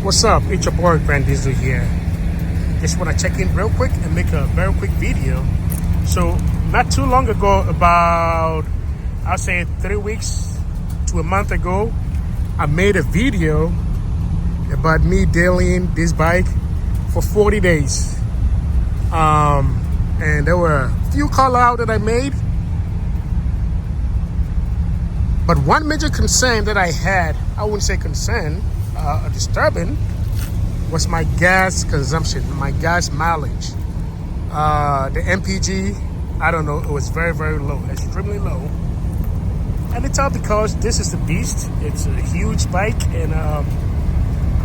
What's up? It's your boy Grand Deizel here. Just want to check in real quick and make a very quick video. So not too long ago, about I'll say 3 weeks to a month ago, I made a video about me dailying this bike for 40 days. And there were a few call out that I made. But one major concern that I had, I wouldn't say concern, disturbing, was my gas consumption, my gas mileage. The MPG, I don't know, it was very, very low, extremely low. And it's all because this is the beast. It's a huge bike, and I'm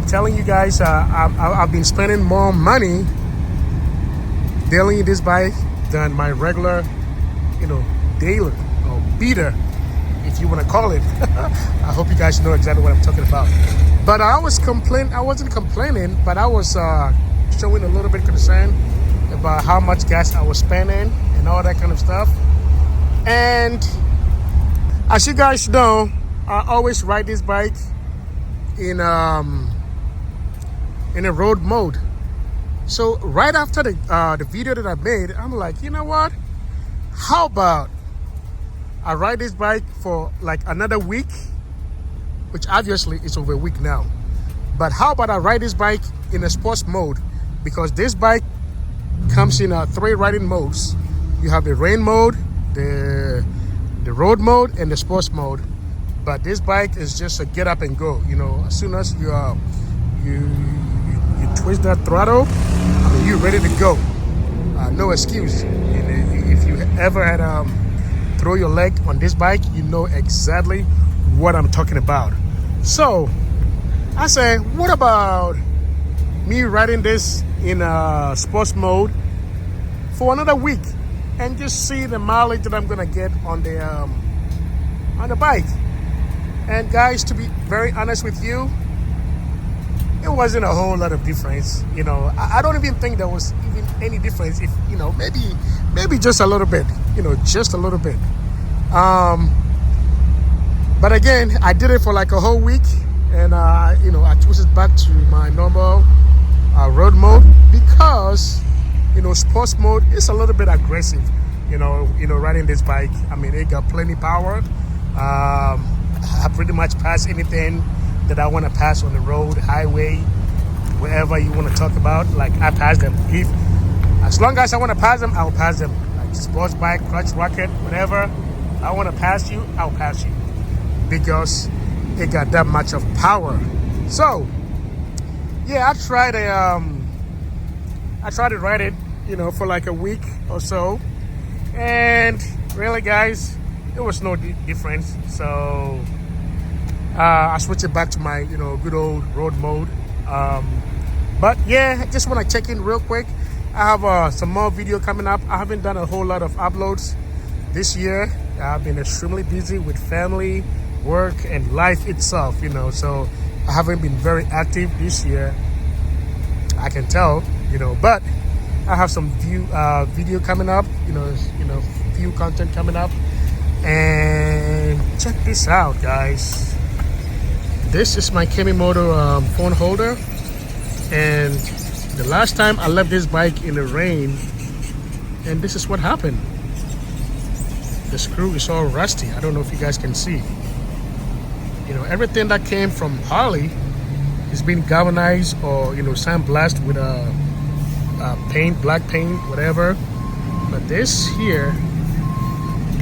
telling you guys, I've been spending more money dailying this bike than my regular, Deizel or beater, if you want to call it. I hope you guys know exactly what I'm talking about. But I wasn't complaining, but I was showing a little bit of concern about how much gas I was spending and all that kind of stuff. And as you guys know, I always ride this bike in a road mode. So right after the video that I made, I'm like, you know what? How about I ride this bike for like another week, which obviously is over a week now. But how about I ride this bike in a sports mode? Because this bike comes in 3 riding modes. You have the rain mode, the road mode, and the sports mode. But this bike is just a get up and go. As soon as you twist that throttle, you're ready to go. No excuse. If you ever had throw your leg on this bike, you know exactly what I'm talking about. So I say, what about me riding this in sports mode for another week and just see the mileage that I'm gonna get on the bike? And guys, to be very honest with you, it wasn't a whole lot of difference. I don't even think there was even any difference. If maybe just a little bit. Just a little bit. But again, I did it for like a whole week, and I twisted back to my normal road mode because sports mode is a little bit aggressive. Riding this bike. It got plenty power. I pretty much pass anything that I want to pass on the road, highway, wherever you want to talk about. Like, I pass them. As long as I want to pass them, I'll pass them. Like sports bike, clutch rocket, whatever. I want to pass you, I'll pass you, because it got that much of power. So yeah, I tried to ride it, for like a week or so, and really, guys, there was no difference. So I switched it back to my good old road mode. But yeah, I just want to check in real quick. I have some more video coming up. I haven't done a whole lot of uploads this year. I've been extremely busy with family, work, and life itself, so I haven't been very active this year, I can tell, but I have some video coming up, few content coming up. And check this out, guys. This is my Kemimoto phone holder, and the last time I left this bike in the rain, and this is what happened. The screw is all rusty. I don't know if you guys can see. Everything that came from Harley is being galvanized or sandblasted with paint, black paint, whatever. But this here,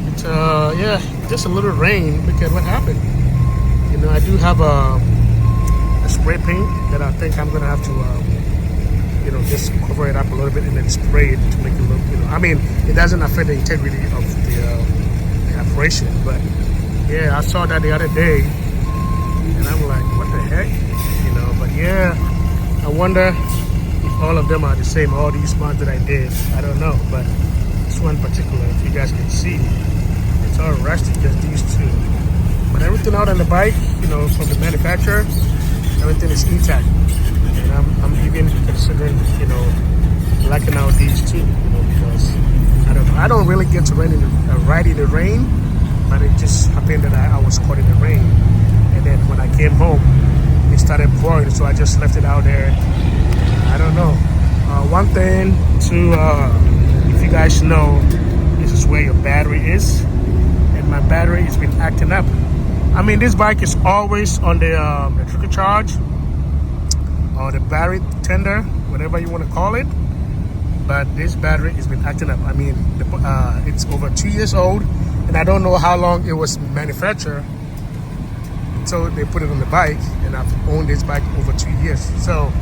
it's just a little rain. Look at what happened. I do have a spray paint that I think I'm gonna have to just cover it up a little bit and then spray it to make it look, it doesn't affect the integrity of the operation. But yeah, I saw that the other day, and I'm like, what the heck, but yeah, I wonder if all of them are the same, all these ones that I did. I don't know, but this one in particular, if you guys can see, it's all rusty, just these two. But everything out on the bike, from the manufacturer, everything is intact. And I'm even considering, blacking out these two, because I don't really get to ride in the rain, but it just happened that I was caught in the rain. And then when I came home, it started pouring, so I just left it out there. I don't know. One thing to, if you guys know, this is where your battery is, and my battery has been acting up. I mean, this bike is always on the trickle charge or the battery tender, whatever you want to call it. But this battery has been acting up. I mean, it's over 2 years old, and I don't know how long it was manufactured until they put it on the bike, and I've owned this bike over 2 years. So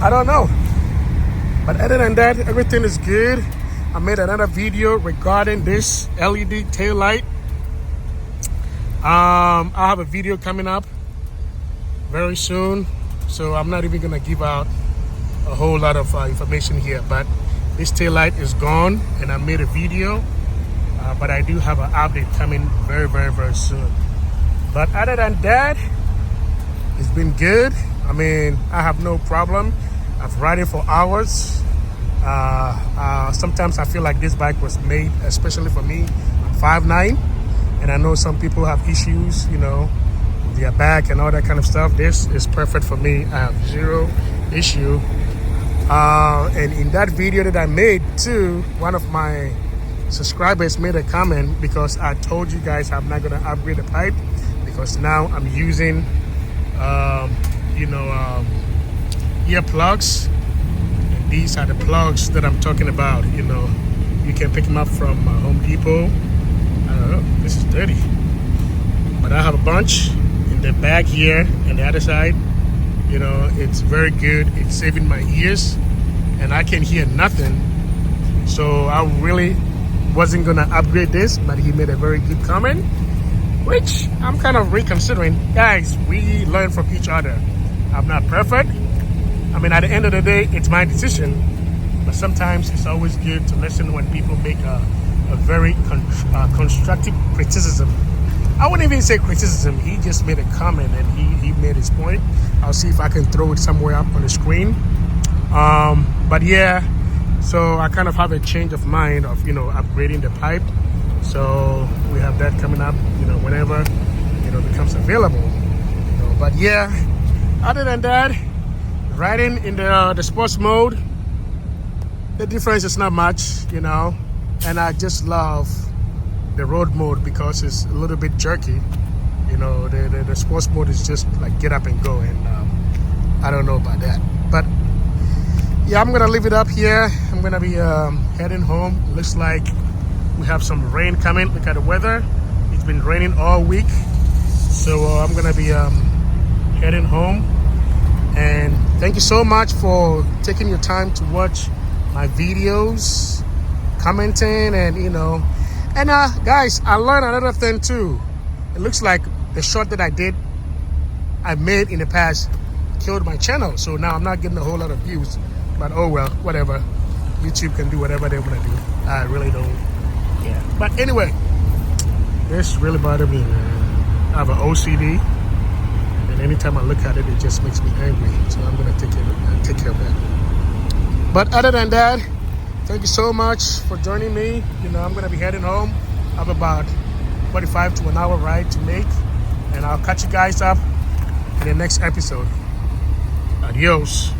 I don't know. But other than that, everything is good. I made another video regarding this LED tail light. I have a video coming up very soon, so I'm not even gonna give out a whole lot of information here. But this tail light is gone, and I made a video, but I do have an update coming very, very, very soon. But other than that, it's been good. I mean, I have no problem. I've ridden for hours. Sometimes I feel like this bike was made especially for me. I'm 5'9", and I know some people have issues, you know, with their back and all that kind of stuff. This is perfect for me. I have zero issue. And in that video that I made too, one of my subscribers made a comment because I told you guys I'm not gonna upgrade the pipe because now I'm using, earplugs. And these are the plugs that I'm talking about. You know, you can pick them up from Home Depot. I don't know, this is dirty, but I have a bunch in the back here and the other side. You know, it's very good. It's saving my ears, and I can hear nothing. So I really wasn't gonna upgrade this, but he made a very good comment, which I'm kind of reconsidering. Guys, we learn from each other. I'm not perfect. I mean, at the end of the day, it's my decision, but sometimes it's always good to listen when people make a very constructive criticism. I wouldn't even say criticism. He just made a comment, and he made his point. I'll see if I can throw it somewhere up on the screen. But yeah, so I kind of have a change of mind of, upgrading the pipe. So we have that coming up, whenever, it becomes available. But yeah, other than that, riding in the sports mode, the difference is not much, and I just love the road mode because it's a little bit jerky. The sports mode is just like get up and go, and I don't know about that. But yeah, I'm gonna leave it up here. I'm gonna be heading home. Looks like we have some rain coming. Look at the weather. It's been raining all week, so I'm gonna be heading home. And thank you so much for taking your time to watch my videos, commenting, and and guys, I learned another thing too. It looks like the short that I made in the past killed my channel, so now I'm not getting a whole lot of views. But oh well, whatever. YouTube can do whatever they want to do. I really don't care. But anyway, this really bothered me, man. I have an OCD, and anytime I look at it, it just makes me angry. So I'm gonna take care of that. But other than that, thank you so much for joining me. I'm gonna be heading home. I have about 45 to an hour ride to make, and I'll catch you guys up in the next episode. Adios.